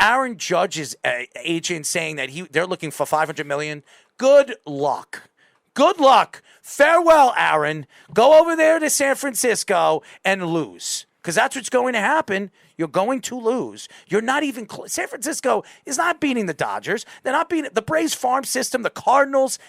Aaron Judge's agent saying that they're looking for $500 million. Good luck. Good luck. Farewell, Aaron. Go over there to San Francisco and lose, because that's what's going to happen. You're going to lose. You're not even close. San Francisco is not beating the Dodgers. They're not beating the Braves farm system, the Cardinals.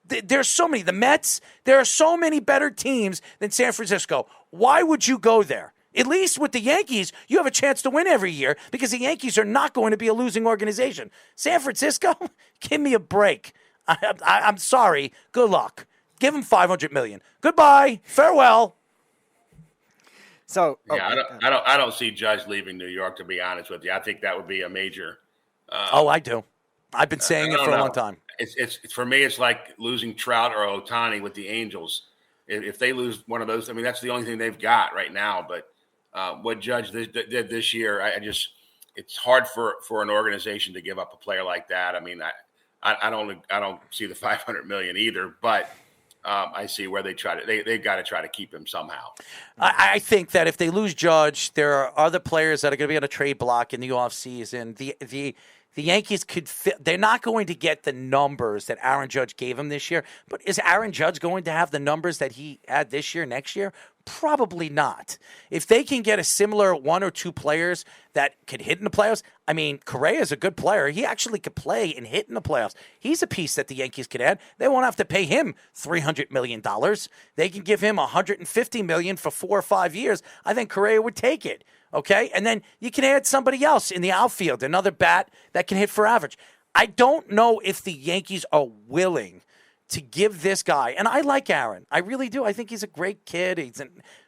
There's so many. The Mets. There are so many better teams than San Francisco. Why would you go there? At least with the Yankees, you have a chance to win every year because the Yankees are not going to be a losing organization. San Francisco, give me a break. I'm sorry. Good luck. Give him $500 million. Goodbye. Farewell. So I don't see Judge leaving New York, to be honest with you. I think that would be a major. I do. I've been saying it for a long time. It's for me. It's like losing Trout or Ohtani with the Angels. If they lose one of those, I mean, that's the only thing they've got right now. But what Judge did this year, it's hard for an organization to give up a player like that. I mean, I don't see the $500 million either, but I see where they got to try to keep him somehow. I think that if they lose Judge, there are other players that are going to be on a trade block in the offseason. The Yankees they're not going to get the numbers that Aaron Judge gave them this year. But is Aaron Judge going to have the numbers that he had this year, next year? Probably not. If they can get a similar one or two players that could hit in the playoffs, I mean, Correa is a good player. He actually could play and hit in the playoffs. He's a piece that the Yankees could add. They won't have to pay him $300 million. They can give him $150 million for 4 or 5 years. I think Correa would take it. Okay? And then you can add somebody else in the outfield, another bat that can hit for average. I don't know if the Yankees are willing to give this guy, and I like Aaron. I really do. I think he's a great kid. He's a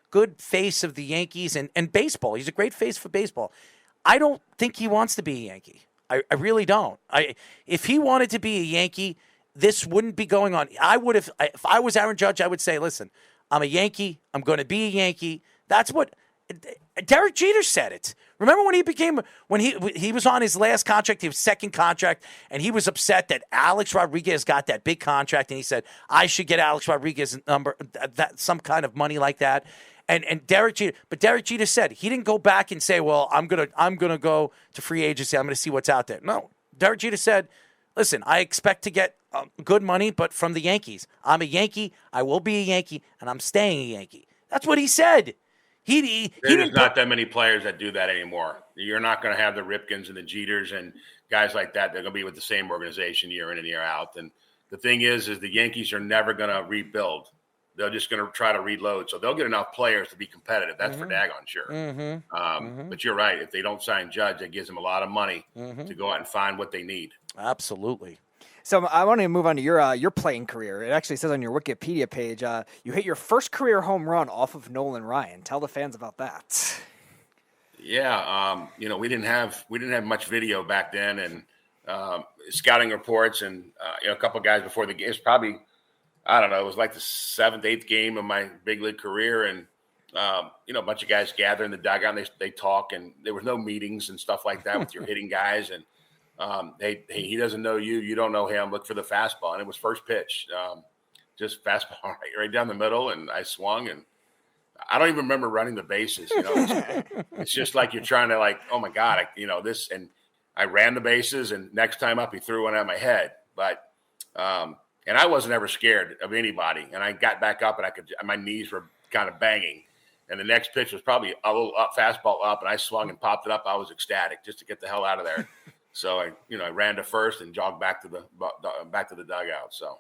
good face of the Yankees and baseball. He's a great face for baseball. I don't think he wants to be a Yankee. I really don't. If he wanted to be a Yankee, this wouldn't be going on. If I was Aaron Judge, I would say, listen, I'm a Yankee. I'm going to be a Yankee. That's what Derek Jeter said it. Remember when he was on his last contract, his second contract, and he was upset that Alex Rodriguez got that big contract, and he said, I should get Alex Rodriguez's number, some kind of money like that. And Derek Jeter said he didn't go back and say, well, I'm gonna go to free agency. I'm gonna see what's out there. No, Derek Jeter said, listen, I expect to get good money, but from the Yankees. I'm a Yankee. I will be a Yankee, and I'm staying a Yankee. That's what he said. There's not that many players that do that anymore. You're not going to have the Ripkins and the Jeters and guys like that. They're going to be with the same organization year in and year out. And the thing is the Yankees are never going to rebuild. They're just going to try to reload. So they'll get enough players to be competitive. That's for daggone sure. But you're right. If they don't sign Judge, that gives them a lot of money to go out and find what they need. Absolutely. So I want to move on to your playing career. It actually says on your Wikipedia page, you hit your first career home run off of Nolan Ryan. Tell the fans about that. Yeah, we didn't have much video back then, and scouting reports, and a couple of guys before the game. It's probably, I don't know, it was like the 7th, 8th game of my big league career, and a bunch of guys gather in the dugout, and they talk, and there was no meetings and stuff like that with your hitting guys, and he doesn't know you. You don't know him. Look for the fastball. And it was first pitch, just fastball right down the middle. And I swung, and I don't even remember running the bases. It's just like you're trying to oh my God, this. And I ran the bases, and next time up, he threw one at my head. But and I wasn't ever scared of anybody. And I got back up, and my knees were kind of banging. And the next pitch was probably a little fastball up, and I swung and popped it up. I was ecstatic just to get the hell out of there. So I ran to first and jogged back to the dugout. So,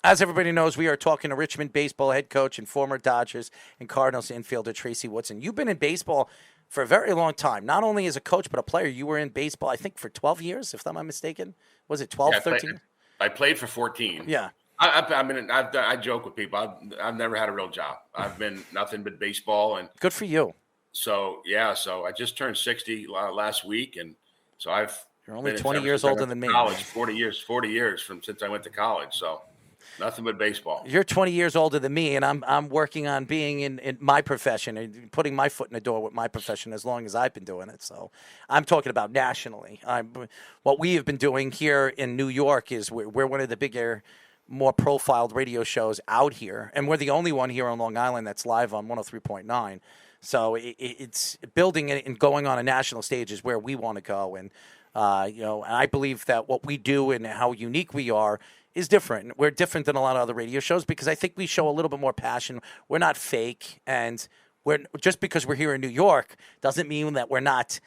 as everybody knows, we are talking to Richmond baseball head coach and former Dodgers and Cardinals infielder Tracy Woodson. You've been in baseball for a very long time, not only as a coach but a player. You were in baseball, I think, for 12 years, if I'm not mistaken. Was it 12, 13? I played for 14. Yeah. I joke with people. I've never had a real job. I've been nothing but baseball. And good for you. So I just turned 60 last week, and so you're only 20 years older than me. College, 40 years since I went to college. So nothing but baseball. You're 20 years older than me, and I'm working on being in my profession and putting my foot in the door with my profession as long as I've been doing it. So I'm talking about nationally. What we have been doing here in New York is we're one of the bigger, more profiled radio shows out here, and we're the only one here on Long Island that's live on 103.9. So it's building it and going on a national stage is where we want to go. And, and I believe that what we do and how unique we are is different. We're different than a lot of other radio shows because I think we show a little bit more passion. We're not fake. And we're just because we're here in New York doesn't mean that we're not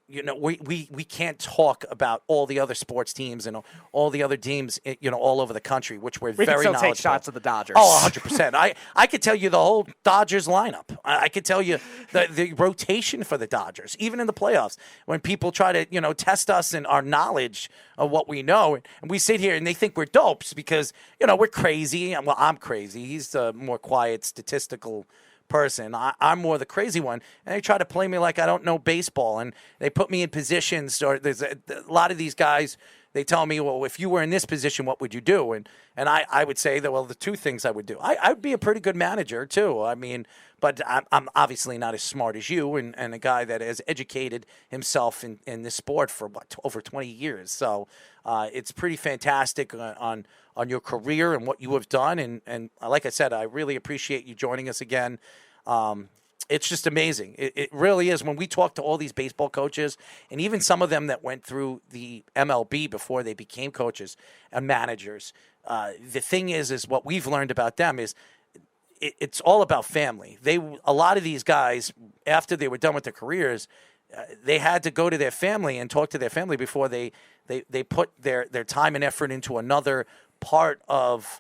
we can't talk about all the other sports teams and all the other teams, all over the country, which we're We very can still knowledgeable. take shots of the Dodgers. Oh, 100%. I could tell you the whole Dodgers lineup. I could tell you the rotation for the Dodgers, even in the playoffs, when people try to, test us and our knowledge of what we know. And we sit here and they think we're dopes because, we're crazy. Well, I'm crazy. He's a more quiet, statistical person. I'm more the crazy one, and they try to play me like I don't know baseball, and they put me in positions. Or there's a lot of these guys. They tell me, well, if you were in this position, what would you do? And I would say that, well, the two things I would do. I would be a pretty good manager too. I mean, but I'm obviously not as smart as you, and a guy that has educated himself in this sport for over 20 years. So it's pretty fantastic on your career and what you have done. And like I said, I really appreciate you joining us again. It's just amazing. It really is. When we talk to all these baseball coaches, and even some of them that went through the MLB before they became coaches and managers, the thing is what we've learned about them is it's all about family. A lot of these guys, after they were done with their careers, they had to go to their family and talk to their family before they put their time and effort into another part of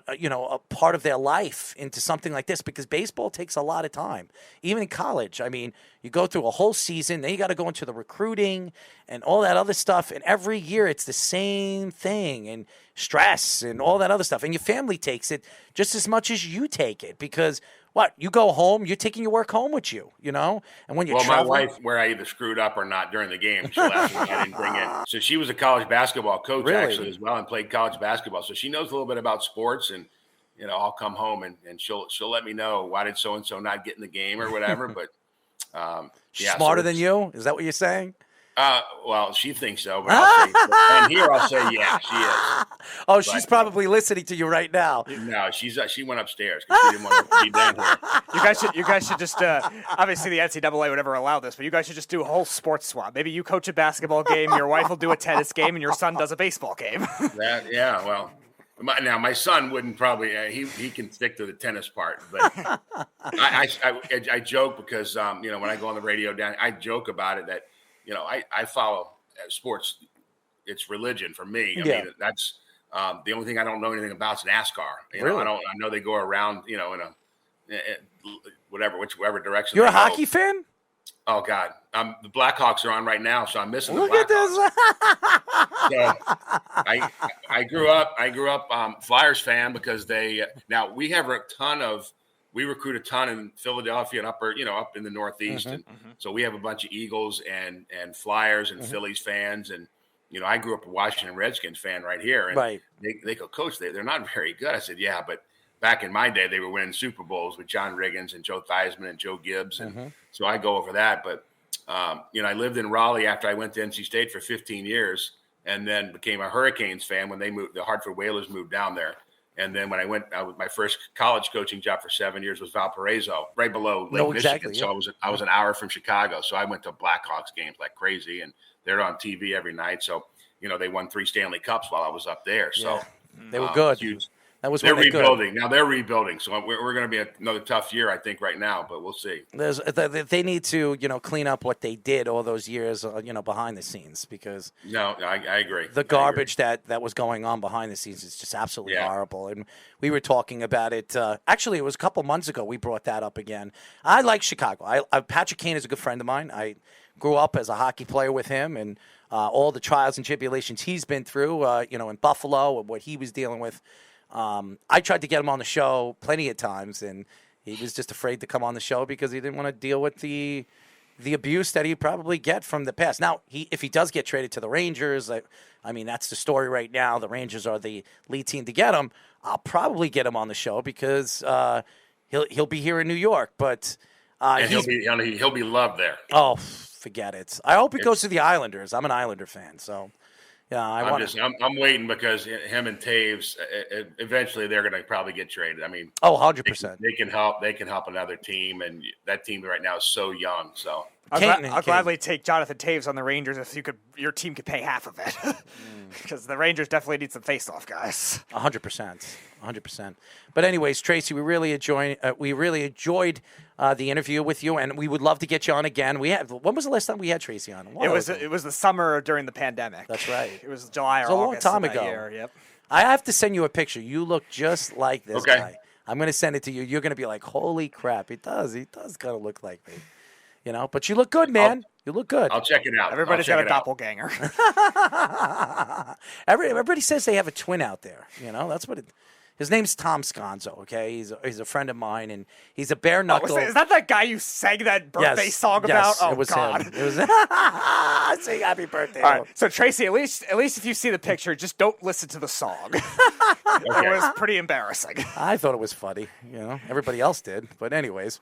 a part of their life into something like this, because baseball takes a lot of time. Even in college, I mean, you go through a whole season, then you got to go into the recruiting and all that other stuff, and every year it's the same thing, and stress and all that other stuff, and your family takes it just as much as you take it, because you go home, you're taking your work home with you, and when you're traveling. My wife, where I either screwed up or not during the game, she'll ask me why I didn't bring it. So she was a college basketball coach actually as well, and played college basketball. So she knows a little bit about sports, and I'll come home and she'll let me know why did so and so not get in the game or whatever. But she's smarter than you. Is that what you're saying? Well, she thinks so, but I'll say yeah, she is. Oh, she's probably listening to you right now. No, she went upstairs because she didn't want to be down here. You guys should just obviously the NCAA would never allow this, but you guys should just do a whole sports swap. Maybe you coach a basketball game, your wife will do a tennis game, and your son does a baseball game. Well. Now, my son wouldn't probably he can stick to the tennis part, but I joke because when I go on the radio I joke about it that I follow sports. It's religion for me. I mean, that's the only thing I don't know anything about is NASCAR. Really? I know they go around in whichever direction. You're a hockey fan? Oh God, the Blackhawks are on right now, so I'm missing the Blackhawks. Look at this. So I grew up Flyers fan because now we have we recruit a ton in Philadelphia and up in the Northeast, and so we have a bunch of Eagles and Flyers and Phillies fans, and I grew up a Washington Redskins fan right here, and they go, Coach, they're not very good. I said, yeah, but back in my day, they were winning Super Bowls with John Riggins and Joe Theismann and Joe Gibbs. And so I go over that. But, I lived in Raleigh after I went to NC State for 15 years and then became a Hurricanes fan when they moved. The Hartford Whalers moved down there. And then when I went, my first college coaching job for 7 years was Valparaiso, right below Lake Michigan. So I was an hour from Chicago. So I went to Blackhawks games like crazy, and they're on TV every night. So, they won 3 Stanley Cups while I was up there. So they were good. Huge. They're rebuilding. Now they're rebuilding. So we're going to be another tough year, I think, right now, but we'll see. They need to, clean up what they did all those years, behind the scenes, because I agree. The garbage that was going on behind the scenes is just absolutely horrible. And we were talking about it. Actually, it was a couple months ago we brought that up again. I like Chicago. Patrick Kane is a good friend of mine. I grew up as a hockey player with him, and all the trials and tribulations he's been through, in Buffalo and what he was dealing with. I tried to get him on the show plenty of times, and he was just afraid to come on the show because he didn't want to deal with the abuse that he'd probably get from the past. Now, if he does get traded to the Rangers, I mean, that's the story right now. The Rangers are the lead team to get him. I'll probably get him on the show because he'll be here in New York, but he'll be loved there. Oh, forget it. I hope he goes to the Islanders. I'm an Islander fan, so. Yeah, I'm waiting because him and Taves eventually they're going to probably get traded. I mean, 100%. They can help. They can help another team, and that team right now is so young. So I'll gladly take Jonathan Taves on the Rangers if your team could pay half of it, because the Rangers definitely need some face-off guys. 100%. But anyways, Tracy, we really enjoyed the interview with you, and we would love to get you on again. When was the last time we had Tracy on? It was the summer during the pandemic. That's right. It was July or August. August. A long time of that ago. Year. Yep. I have to send you a picture. You look just like this Okay. guy. I'm going to send it to you. You're going to be like, holy crap, he does kind of look like me. But you look good, man. You look good. I'll check it out. Everybody's got a doppelganger. Everybody says they have a twin out there. That's what his name's Tom Sconzo, okay? He's a friend of mine, and he's a bare knuckle. Is that guy you sang that birthday song about? Yes, Oh, it was God. him. It was say happy birthday. All right, so Tracy, at least if you see the picture, just don't listen to the song. It was pretty embarrassing. I thought it was funny. Everybody else did. But anyways,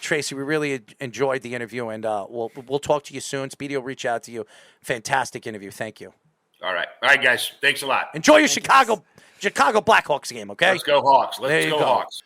Tracy, we really enjoyed the interview, and we'll talk to you soon. Speedy will reach out to you. Fantastic interview. Thank you. All right, guys. Thanks a lot. Enjoy your Chicago Blackhawks game, okay? Let's go Hawks. There you go. Hawks.